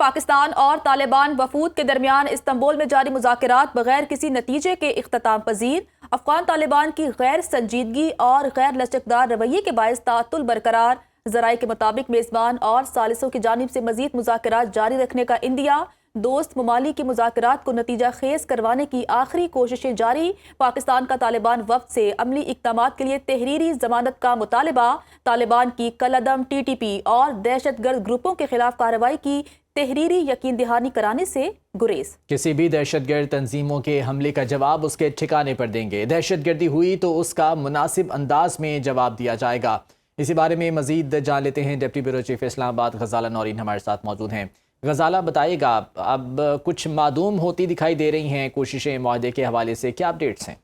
پاکستان اور طالبان وفود کے درمیان استنبول میں جاری مذاکرات بغیر کسی نتیجے کے اختتام پذیر۔ افغان طالبان کی غیر سنجیدگی اور غیر لچکدار رویے کے باعث تعطل برقرار۔ ذرائع کے مطابق میزبان اور ثالثوں کی جانب سے مزید مذاکرات جاری رکھنے کا عندیہ۔ دوست ممالک کی مذاکرات کو نتیجہ خیز کروانے کی آخری کوششیں جاری۔ پاکستان کا طالبان وفد سے عملی اقدامات کے لیے تحریری ضمانت کا مطالبہ۔ طالبان کی کالعدم ٹی ٹی پی اور دہشت گرد گروپوں کے خلاف کارروائی کی تحریری یقین دہانی کرانے سے گریز۔ کسی بھی دہشت گرد تنظیموں کے حملے کا جواب اس کے ٹھکانے پر دیں گے۔ دہشت گردی ہوئی تو اس کا مناسب انداز میں جواب دیا جائے گا۔ اسی بارے میں مزید جان لیتے ہیں ڈپٹی بیورو چیف اسلام آباد غزالہ نورین ہمارے ساتھ موجود ہیں۔ غزالہ بتائے گا، اب کچھ معدوم ہوتی دکھائی دے رہی ہیں کوششیں معاہدے کے حوالے سے، کیا اپڈیٹس ہیں؟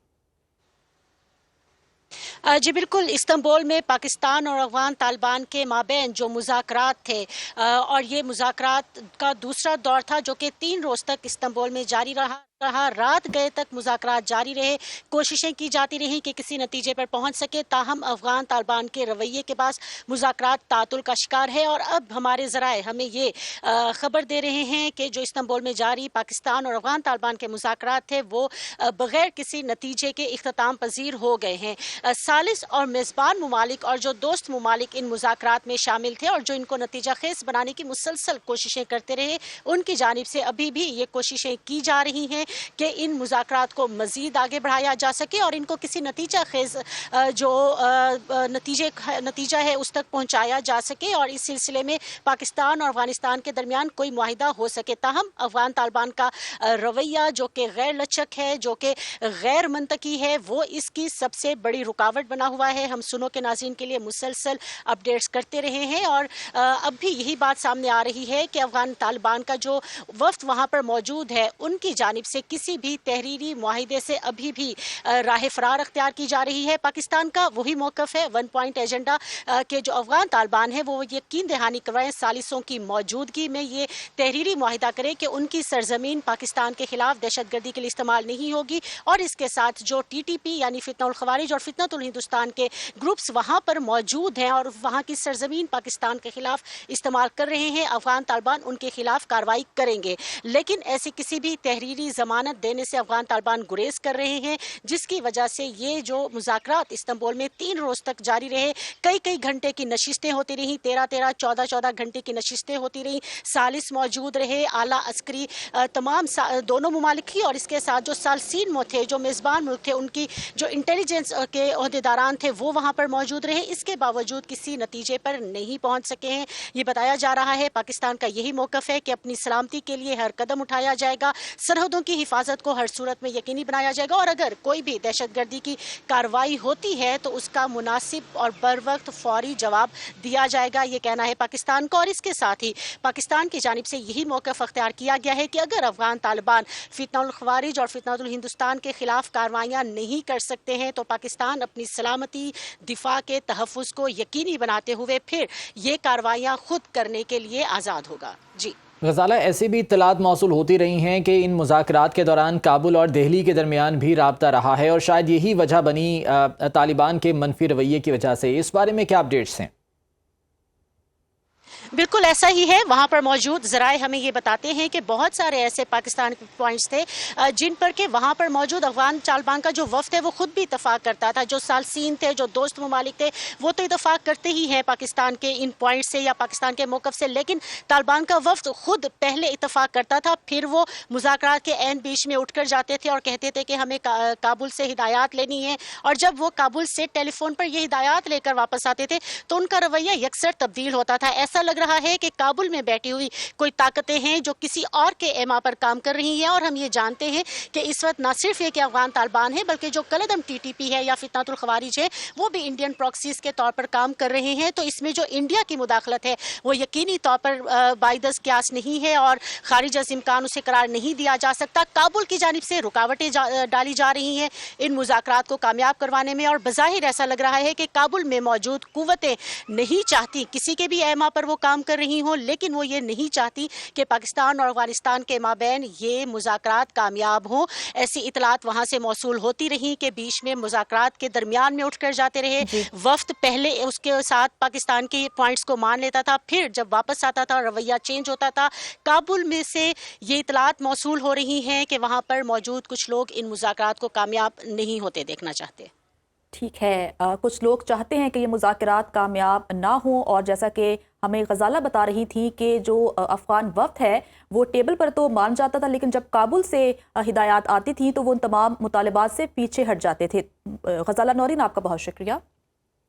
جی بالکل، استنبول میں پاکستان اور افغان طالبان کے مابین جو مذاکرات تھے اور یہ مذاکرات کا دوسرا دور تھا جو کہ 3 روز تک استنبول میں جاری رہا۔ رات گئے تک مذاکرات جاری رہے، کوششیں کی جاتی رہیں کہ کسی نتیجے پر پہنچ سکے، تاہم افغان طالبان کے رویے کے بعد مذاکرات تعطل کا شکار ہے۔ اور اب ہمارے ذرائع ہمیں یہ خبر دے رہے ہیں کہ جو استنبول میں جاری پاکستان اور افغان طالبان کے مذاکرات تھے وہ بغیر کسی نتیجے کے اختتام پذیر ہو گئے ہیں۔ ثالث اور میزبان ممالک اور جو دوست ممالک ان مذاکرات میں شامل تھے اور جو ان کو نتیجہ خیز بنانے کی مسلسل کوششیں کرتے رہے، ان کی جانب سے ابھی بھی یہ کوششیں کی جا رہی ہیں کہ ان مذاکرات کو مزید آگے بڑھایا جا سکے اور ان کو کسی نتیجہ خیز جو نتیجہ ہے اس تک پہنچایا جا سکے اور اس سلسلے میں پاکستان اور افغانستان کے درمیان کوئی معاہدہ ہو سکے۔ تاہم افغان طالبان کا رویہ جو کہ غیر لچک ہے، جو کہ غیر منطقی ہے، وہ اس کی سب سے بڑی رکاوٹ بنا ہوا ہے۔ ہم سنو کے ناظرین کے لیے مسلسل اپڈیٹس کرتے رہے ہیں اور اب بھی یہی بات سامنے آ رہی ہے کہ افغان طالبان کا جو وفد وہاں پر موجود ہے ان کی جانب سے کسی بھی تحریری معاہدے سے ابھی بھی راہ فرار اختیار کی جا رہی ہے۔ پاکستان کا وہی موقف ہے 1 پوائنٹ ایجنڈا کہ جو افغان طالبان ہیں وہ یقین دہانی کروائیں ثالثوں کی موجودگی میں یہ تحریری معاہدہ کرے کہ ان کی سرزمین پاکستان کے خلاف دہشت گردی کے لیے استعمال نہیں ہوگی، اور اس کے ساتھ جو ٹی ٹی پی یعنی فتنہ الخوارج اور فتنۃ الہندوستان کے گروپس وہاں پر موجود ہیں اور وہاں کی سرزمین پاکستان کے خلاف استعمال کر رہے ہیں، افغان طالبان ان کے خلاف کارروائی کریں گے۔ لیکن ایسی کسی بھی تحریری ضمانت دینے سے افغان طالبان گریز کر رہے ہیں، جس کی وجہ سے یہ جو مذاکرات استنبول میں 3 روز تک جاری رہے، کئی گھنٹے کی نشستیں ہوتی رہیں، 13 14 گھنٹے کی نشستیں ہوتی رہیں، ثالث موجود رہے، اعلیٰ عسکری تمام دونوں ممالک کی اور اس کے ساتھ جو ثالثین تھے، جو میزبان ملک تھے، ان کی جو انٹیلیجنس کے عہدیداران تھے وہ وہاں پر موجود رہے۔ اس کے باوجود کسی نتیجے پر نہیں پہنچ سکے ہیں۔ یہ بتایا جا رہا ہے پاکستان کا یہی موقف ہے کہ اپنی سلامتی کے لیے ہر قدم اٹھایا جائے گا، سرحدوں کی حفاظت کو ہر صورت میں یقینی بنایا جائے گا، اور اگر کوئی بھی دہشت گردی کی کارروائی ہوتی ہے تو اس کا مناسب اور بر وقت فوری جواب دیا جائے گا، یہ کہنا ہے پاکستان کا۔ اور اس کے ساتھ ہی پاکستان کی جانب سے یہی موقف اختیار کیا گیا ہے کہ اگر افغان طالبان فتنہ الخوارج اور فتنۃ الہندوستان کے خلاف کارروائیاں نہیں کر سکتے ہیں تو پاکستان اپنی سلامتی دفاع کے تحفظ کو یقینی بناتے ہوئے پھر یہ کارروائیاں خود کرنے کے لیے آزاد ہوگا۔ جی غزالہ، ایسی بھی اطلاعات موصول ہوتی رہی ہیں کہ ان مذاکرات کے دوران کابل اور دہلی کے درمیان بھی رابطہ رہا ہے اور شاید یہی وجہ بنی طالبان کے منفی رویے کی وجہ سے، اس بارے میں کیا اپڈیٹس ہیں؟ بالکل ایسا ہی ہے، وہاں پر موجود ذرائع ہمیں یہ بتاتے ہیں کہ بہت سارے ایسے پاکستان کے پوائنٹس تھے جن پر کہ وہاں پر موجود افغان طالبان کا جو وفد ہے وہ خود بھی اتفاق کرتا تھا، جو ثالثین تھے، جو دوست ممالک تھے وہ تو اتفاق کرتے ہی ہیں پاکستان کے ان پوائنٹس سے یا پاکستان کے موقف سے، لیکن طالبان کا وفد خود پہلے اتفاق کرتا تھا، پھر وہ مذاکرات کے عین بیچ میں اٹھ کر جاتے تھے اور کہتے تھے کہ ہمیں کابل سے ہدایات لینی ہے، اور جب وہ کابل سے ٹیلی فون پر یہ ہدایات لے کر واپس آتے تھے تو ان کا رویہ یکسر تبدیل ہوتا تھا۔ ایسا لگ رہا ہے کہ کابل میں بیٹھی ہوئی کوئی طاقتیں ہیں جو کسی اور کے ایما پر کام کر رہی ہیں، اور ہم یہ جانتے ہیں کہ اس وقت نہ صرف یہ کہ افغان طالبان ہیں بلکہ جو کالعدم ٹی ٹی پی ہے یا فتنۃ الخوارج ہے وہ بھی انڈین پراکسیز کے طور پر کام کر رہے ہیں، تو اس میں جو انڈیا کی مداخلت ہے وہ یقینی طور پر باعث قیاس نہیں ہے اور خارج از امکان اسے قرار نہیں دیا جا سکتا۔ کابل کی جانب سے رکاوٹیں ڈالی جا رہی ہیں ان مذاکرات کو کامیاب کروانے میں، اور بظاہر ایسا لگ رہا ہے کہ کابل میں موجود قوتیں نہیں چاہتی کسی کے بھی ایما پر وہ کام کام کر رہی ہوں، لیکن وہ یہ نہیں چاہتی کہ پاکستان اور افغانستان کے مابین یہ مذاکرات کامیاب ہوں۔ ایسی اطلاعات وہاں سے موصول ہوتی رہی کہ بیچ میں مذاکرات کے درمیان میں اٹھ کر جاتے رہے، وفد پہلے اس کے ساتھ پاکستان کے پوائنٹس کو مان لیتا تھا، پھر جب واپس آتا تھا رویہ چینج ہوتا تھا۔ کابل میں سے یہ اطلاعات موصول ہو رہی ہیں کہ وہاں پر موجود کچھ لوگ ان مذاکرات کو کامیاب نہیں ہوتے دیکھنا چاہتے۔ ٹھیک ہے، کچھ لوگ چاہتے ہیں کہ یہ مذاکرات کامیاب نہ ہوں، اور جیسا کہ ہمیں غزالہ بتا رہی تھی کہ جو افغان وفد ہے وہ ٹیبل پر تو مان جاتا تھا، لیکن جب کابل سے ہدایات آتی تھی تو وہ ان تمام مطالبات سے پیچھے ہٹ جاتے تھے۔ غزالہ نورین، آپ کا بہت شکریہ۔